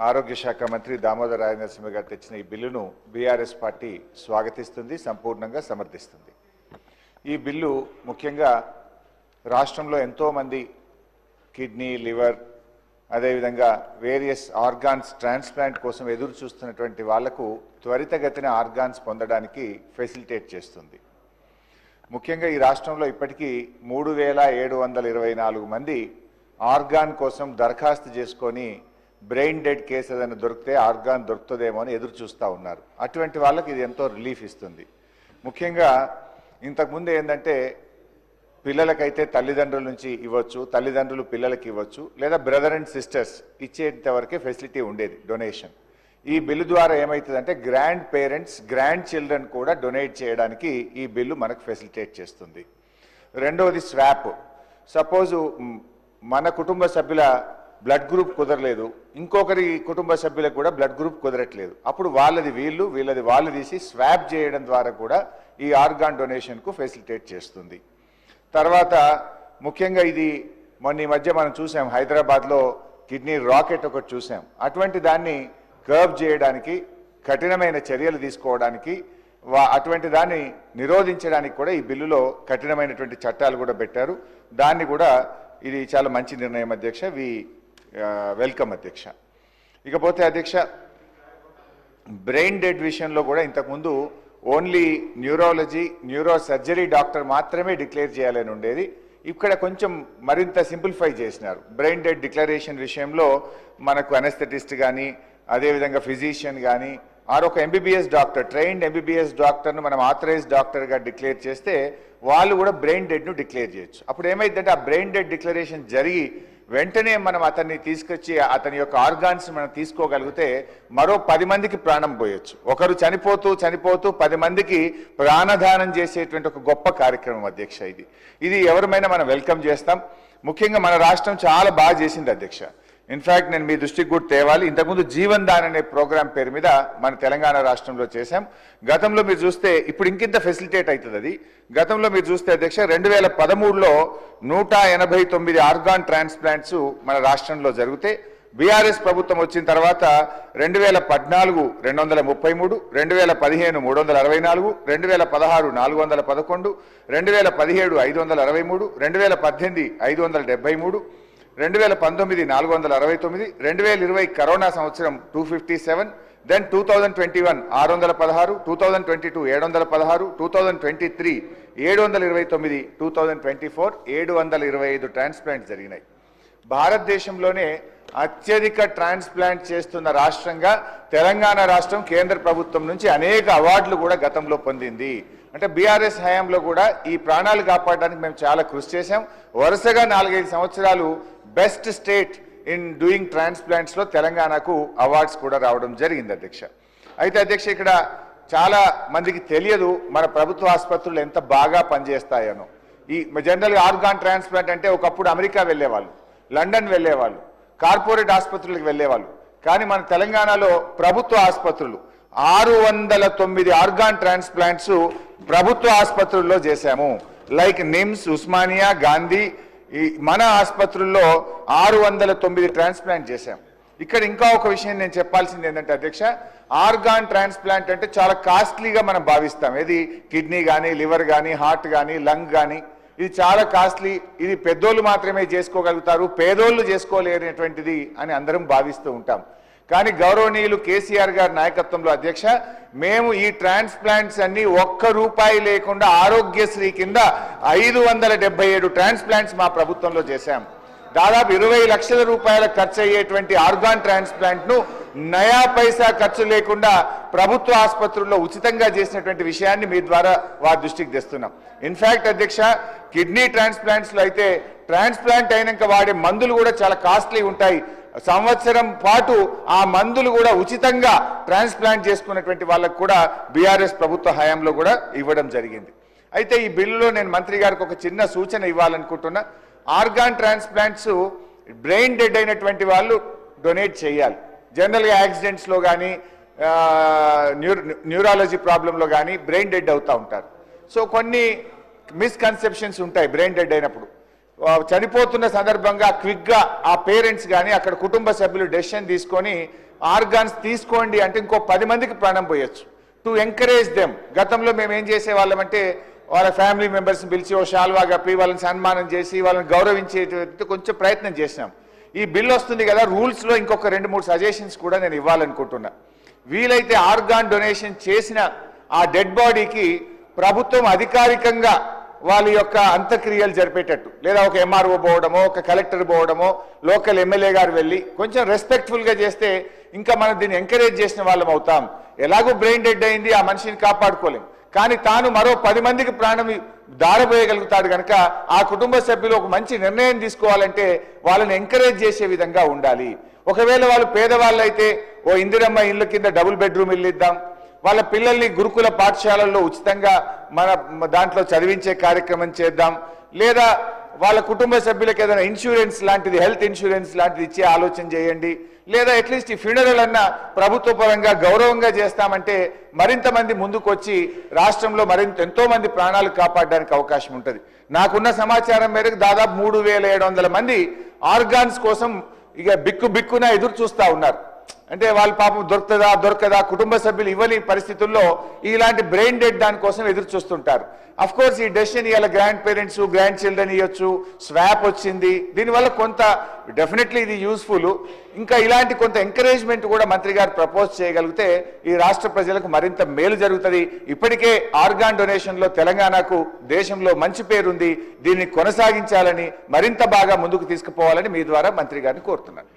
ఆరోగ్య శాఖ మంత్రి దామోదర్ రాజనరసింహ గారు తెచ్చిన ఈ బిల్లును బీఆర్ఎస్ పార్టీ స్వాగతిస్తుంది, సంపూర్ణంగా సమర్థిస్తుంది. ఈ బిల్లు ముఖ్యంగా రాష్ట్రంలో ఎంతోమంది కిడ్నీ, లివర్, అదేవిధంగా వేరియస్ ఆర్గాన్స్ ట్రాన్స్ప్లాంట్ కోసం ఎదురు చూస్తున్నటువంటి వాళ్లకు త్వరితగతిన ఆర్గాన్స్ పొందడానికి ఫెసిలిటేట్ చేస్తుంది. ముఖ్యంగా ఈ రాష్ట్రంలో ఇప్పటికీ 3724 మంది ఆర్గాన్ కోసం దరఖాస్తు చేసుకొని బ్రెయిన్ డెడ్ కేసు ఏదైనా దొరికితే ఆర్గాన్ దొరుకుతుందేమో అని ఎదురు చూస్తూ ఉన్నారు. అటువంటి వాళ్ళకి ఇది ఎంతో రిలీఫ్ ఇస్తుంది. ముఖ్యంగా ఇంతకుముందు ఏంటంటే పిల్లలకైతే తల్లిదండ్రుల నుంచి ఇవ్వచ్చు, తల్లిదండ్రులు పిల్లలకి ఇవ్వచ్చు, లేదా బ్రదర్ అండ్ సిస్టర్స్ ఇచ్చేంత వరకే ఫెసిలిటీ ఉండేది డొనేషన్. ఈ బిల్లు ద్వారా ఏమవుతుందంటే గ్రాండ్ పేరెంట్స్, గ్రాండ్ చిల్డ్రన్ కూడా డొనేట్ చేయడానికి ఈ బిల్లు మనకు ఫెసిలిటేట్ చేస్తుంది. రెండవది స్వాప్. సపోజు మన కుటుంబ సభ్యుల బ్లడ్ గ్రూప్ కుదరలేదు, ఇంకొకరి కుటుంబ సభ్యులకు కూడా బ్లడ్ గ్రూప్ కుదరట్లేదు, అప్పుడు వాళ్ళది వీళ్ళు, వీళ్ళది వాళ్ళు తీసి స్వాప్ చేయడం ద్వారా కూడా ఈ ఆర్గాన్ డొనేషన్కు ఫెసిలిటేట్ చేస్తుంది. తర్వాత ముఖ్యంగా ఇది మొన్న ఈ మధ్య మనం చూసాం, హైదరాబాద్లో కిడ్నీ రాకెట్ ఒకటి చూసాం. అటువంటి దాన్ని కర్బ్ చేయడానికి, కఠినమైన చర్యలు తీసుకోవడానికి, అటువంటి దాన్ని నిరోధించడానికి కూడా ఈ బిల్లులో కఠినమైనటువంటి చట్టాలు కూడా పెట్టారు. దాన్ని కూడా ఇది చాలా మంచి నిర్ణయం అధ్యక్ష, వెల్కమ్ అధ్యక్ష. ఇకపోతే అధ్యక్ష, బ్రెయిన్ డెడ్ విషయంలో కూడా ఇంతకుముందు only neurology, neuro surgery doctor మాత్రమే డిక్లేర్ చేయాలని ఉండేది. ఇక్కడ కొంచెం మరింత సింప్లిఫై చేసినారు. బ్రెయిన్ డెడ్ డిక్లరేషన్ విషయంలో మనకు అనెస్థెటిస్ట్ కానీ, అదేవిధంగా ఫిజిషియన్ కానీ, ఒక ఎంబీబీఎస్ డాక్టర్, ట్రైన్డ్ ఎంబీబీఎస్ డాక్టర్ను మనం ఆథరైజ్డ్ డాక్టర్గా డిక్లేర్ చేస్తే వాళ్ళు కూడా బ్రెయిన్ డెడ్ను డిక్లేర్ చేయొచ్చు. అప్పుడు ఏమైందంటే ఆ బ్రెయిన్ డెడ్ డిక్లరేషన్ జరిగి వెంటనే మనం అతన్ని తీసుకొచ్చి అతని యొక్క ఆర్గాన్స్ మనం తీసుకోగలిగితే మరో 10 మందికి ప్రాణం పోయొచ్చు. ఒకరు చనిపోతూ 10 మందికి ప్రాణదానం చేసేటువంటి ఒక గొప్ప కార్యక్రమం అధ్యక్ష. ఇది ఎవరిమైనా మనం వెల్కమ్ చేస్తాం. ముఖ్యంగా మన రాష్ట్రం చాలా బాగా చేసింది అధ్యక్ష. ఇన్ఫ్యాక్ట్ నేను మీ దృష్టికి కూడా తేవాలి, ఇంతకుముందు జీవన్ దాన్ అనే ప్రోగ్రాం పేరు మీద మన తెలంగాణ రాష్ట్రంలో చేశాం. గతంలో మీరు చూస్తే ఇప్పుడు ఇంకింత ఫెసిలిటేట్ అవుతుంది అది. గతంలో మీరు చూస్తే అధ్యక్ష 2013లో 189 ఆర్గాన్ ట్రాన్స్ప్లాంట్స్ మన రాష్ట్రంలో జరిగితే, బీఆర్ఎస్ ప్రభుత్వం వచ్చిన తర్వాత 2014 233, 2015 364, 2016 411, 2017 563, 2018 573, 2019 469, 2020 కరోనా సంవత్సరం 257, దెన్ 2021 616, 2022 716, 2023 729, 2024 725 ట్రాన్స్ప్లాంట్ జరిగినాయి. భారతదేశంలోనే అత్యధిక ట్రాన్స్ప్లాంట్ చేస్తున్న రాష్ట్రంగా తెలంగాణ రాష్ట్రం కేంద్ర ప్రభుత్వం నుంచి అనేక అవార్డులు కూడా గతంలో పొందింది. అంటే బీఆర్ఎస్ హయాంలో కూడా ఈ ప్రాణాలు కాపాడడానికి మేము చాలా కృషి చేశాం. వరుసగా 4-5 సంవత్సరాలు బెస్ట్ స్టేట్ ఇన్ డూయింగ్ ట్రాన్స్ప్లాంట్స్లో తెలంగాణకు అవార్డ్స్ కూడా రావడం జరిగింది అధ్యక్ష. అయితే అధ్యక్ష ఇక్కడ చాలా మందికి తెలియదు మన ప్రభుత్వ ఆసుపత్రులు ఎంత బాగా పనిచేస్తాయనో. ఈ జనరల్గా ఆర్గాన్ ట్రాన్స్ప్లాంట్ అంటే ఒకప్పుడు అమెరికా వెళ్ళేవాళ్ళు, లండన్ వెళ్ళేవాళ్ళు, కార్పొరేట్ ఆసుపత్రులకు వెళ్ళేవాళ్ళు. కానీ మన తెలంగాణలో ప్రభుత్వ ఆసుపత్రులు 609 ఆర్గాన్ ట్రాన్స్ప్లాంట్స్ ప్రభుత్వ ఆసుపత్రుల్లో చేశాము. లైక్ నిమ్స్, ఉస్మానియా, గాంధీ, మన ఆసుపత్రుల్లో 609 ట్రాన్స్ప్లాంట్ చేశాం. ఇక్కడ ఇంకా ఒక విషయం నేను చెప్పాల్సింది ఏంటంటే అధ్యక్ష, ఆర్గాన్ ట్రాన్స్ప్లాంట్ అంటే చాలా కాస్ట్లీగా మనం భావిస్తాం. ఇది కిడ్నీ కానీ, లివర్ కానీ, హార్ట్ కానీ, లంగ్ కానీ, ఇది చాలా కాస్ట్లీ, ఇది పెద్దోళ్ళు మాత్రమే చేసుకోగలుగుతారు, పేదోళ్ళు చేసుకోలేనటువంటిది అని అందరం భావిస్తూ ఉంటాం. కానీ గౌరవనీయులు కేసీఆర్ గారి నాయకత్వంలో అధ్యక్ష మేము ఈ ట్రాన్స్ప్లాంట్స్ అన్ని ₹1 లేకుండా ఆరోగ్యశ్రీ కింద 577 ట్రాన్స్ప్లాంట్స్ మా ప్రభుత్వంలో చేశాం. దాదాపు 20 లక్షల రూపాయల ఖర్చు అయ్యేటువంటి ఆర్గాన్ ట్రాన్స్ప్లాంట్ను నయా పైసా ఖర్చు లేకుండా ప్రభుత్వ ఆసుపత్రుల్లో ఉచితంగా చేసినటువంటి విషయాన్ని మీ ద్వారా వారి దృష్టికి తెస్తున్నాం. ఇన్ఫ్యాక్ట్ అధ్యక్ష కిడ్నీ ట్రాన్స్ప్లాంట్స్లో అయితే ట్రాన్స్ప్లాంట్ అయినాక వాడే మందులు కూడా చాలా కాస్ట్లీ ఉంటాయి. సంవత్సరం పాటు ఆ మందులు కూడా ఉచితంగా ట్రాన్స్ప్లాంట్ చేసుకున్నటువంటి వాళ్ళకు కూడా బీఆర్ఎస్ ప్రభుత్వ హయాంలో కూడా ఇవ్వడం జరిగింది. అయితే ఈ బిల్లులో నేను మంత్రి గారికి ఒక చిన్న సూచన ఇవ్వాలనుకుంటున్నా. ఆర్గాన్ ట్రాన్స్ప్లాంట్స్ బ్రెయిన్ డెడ్ అయినటువంటి వాళ్ళు డొనేట్ చేయాలి. జనరల్గా యాక్సిడెంట్స్లో కానీ, న్యూరాలజీ ప్రాబ్లంలో కానీ బ్రెయిన్ డెడ్ అవుతూ ఉంటారు. సో కొన్ని మిస్కన్సెప్షన్స్ ఉంటాయి బ్రెయిన్ డెడ్ అయినప్పుడు. చనిపోతున్న సందర్భంగా క్విక్గా ఆ పేరెంట్స్ కానీ అక్కడ కుటుంబ సభ్యులు డెసిషన్ తీసుకొని ఆర్గాన్స్ తీసుకోండి అంటే ఇంకో 10 మందికి ప్రాణం పోయొచ్చు. To encourage them. గతంలో మేము ఏం చేసేవాళ్ళమంటే వాళ్ళ ఫ్యామిలీ మెంబర్స్ని పిలిచి ఓ షాల్వా కప్పి వాళ్ళని సన్మానం చేసి వాళ్ళని గౌరవించే కొంచెం ప్రయత్నం చేసినాం. ఈ బిల్ వస్తుంది కదా, రూల్స్లో ఇంకొక 2-3 సజెషన్స్ కూడా నేను ఇవ్వాలనుకుంటున్నా. వీలైతే ఆర్గాన్ డొనేషన్ చేసిన ఆ డెడ్ బాడీకి ప్రభుత్వం అధికారికంగా వాళ్ళ యొక్క అంత్యక్రియలు జరిపేటట్టు, లేదా ఒక ఎంఆర్ఓ పోవడమో ఒక కలెక్టర్ పోవడమో లోకల్ ఎమ్మెల్యే గారు వెళ్ళి కొంచెం రెస్పెక్ట్ఫుల్గా చేస్తే ఇంకా మనం దీన్ని ఎంకరేజ్ చేసిన వాళ్ళం అవుతాం. ఎలాగో బ్రెయిన్ డెడ్ అయింది, ఆ మనిషిని కాపాడుకోలేం, కానీ తాను మరో 10 మందికి ప్రాణం దారబోయగలుగుతాడు కనుక ఆ కుటుంబ సభ్యులు ఒక మంచి నిర్ణయం తీసుకోవాలంటే వాళ్ళని ఎంకరేజ్ చేసే విధంగా ఉండాలి. ఒకవేళ వాళ్ళు పేదవాళ్ళు అయితే ఓ ఇందిరమ్మ ఇళ్ళ కింద డబుల్ బెడ్రూమ్ ఇల్లు ఇద్దాం, వాళ్ళ పిల్లల్ని గురుకుల పాఠశాలల్లో ఉచితంగా మన దాంట్లో చదివించే కార్యక్రమం చేద్దాం, లేదా వాళ్ళ కుటుంబ సభ్యులకు ఏదైనా ఇన్సూరెన్స్ లాంటిది, హెల్త్ ఇన్సూరెన్స్ లాంటిది ఇచ్చే ఆలోచన చేయండి, లేదా అట్లీస్ట్ ఈ ఫ్యూనరల్ అన్న ప్రభుత్వ పరంగా గౌరవంగా చేస్తామంటే మరింత మంది ముందుకు వచ్చి రాష్ట్రంలో ఎంతో మంది ప్రాణాలు కాపాడడానికి అవకాశం ఉంటుంది. నాకున్న సమాచారం మేరకు దాదాపు 3700 మంది ఆర్గాన్స్ కోసం ఇక బిక్కున ఎదురు చూస్తా ఉన్నారు. అంటే వాళ్ళ పాపం దొరకదా కుటుంబ సభ్యులు ఇవ్వని పరిస్థితుల్లో ఇలాంటి బ్రెయిన్ డెడ్ దానికోసం ఎదురు చూస్తుంటారు. అఫ్ కోర్స్ ఈ డెసిషన్ ఇవాళ గ్రాండ్ పేరెంట్స్ గ్రాండ్ చిల్డ్రన్ ఇవ్వచ్చు, స్వాప్ వచ్చింది, దీనివల్ల కొంత డెఫినెట్లీ ఇది యూస్ఫుల్. ఇంకా ఇలాంటి కొంత ఎంకరేజ్మెంట్ కూడా మంత్రి గారు ప్రపోజ్ చేయగలిగితే ఈ రాష్ట్ర ప్రజలకు మరింత మేలు జరుగుతుంది. ఇప్పటికే ఆర్గాన్ డొనేషన్లో తెలంగాణకు దేశంలో మంచి పేరుంది, దీన్ని కొనసాగించాలని మరింత బాగా ముందుకు తీసుకుపోవాలని మీ ద్వారా మంత్రి గారిని కోరుతున్నాను.